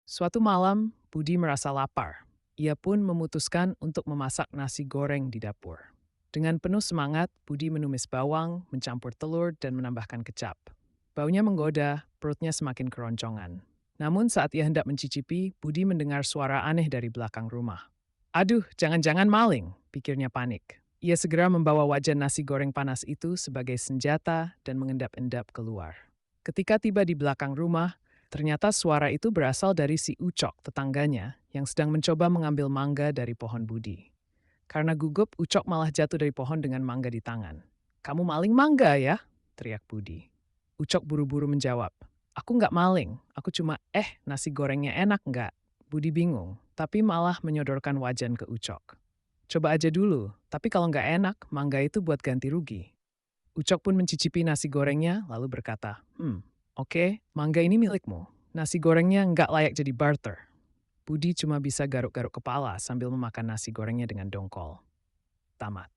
Suatu malam, Budi merasa lapar. Ia pun memutuskan untuk memasak nasi goreng di dapur. Dengan penuh semangat, Budi menumis bawang, mencampur telur, dan menambahkan kecap. Baunya menggoda, perutnya semakin keroncongan. Namun saat ia hendak mencicipi, Budi mendengar suara aneh dari belakang rumah. Aduh, jangan-jangan maling, pikirnya panik. Ia segera membawa wajan nasi goreng panas itu sebagai senjata dan mengendap-endap keluar. Ketika tiba di belakang rumah, ternyata suara itu berasal dari si Ucok, tetangganya, yang sedang mencoba mengambil mangga dari pohon Budi. Karena gugup, Ucok malah jatuh dari pohon dengan mangga di tangan. "Kamu maling mangga ya?" teriak Budi. Ucok buru-buru menjawab, "Aku nggak maling, aku cuma nasi gorengnya enak nggak?" Budi bingung, tapi malah menyodorkan wajan ke Ucok. "Coba aja dulu, tapi kalau nggak enak, mangga itu buat ganti rugi." Ucok pun mencicipi nasi gorengnya, lalu berkata, oke, mangga ini milikmu. Nasi gorengnya nggak layak jadi barter." Budi cuma bisa garuk-garuk kepala sambil memakan nasi gorengnya dengan dongkol. Tamat.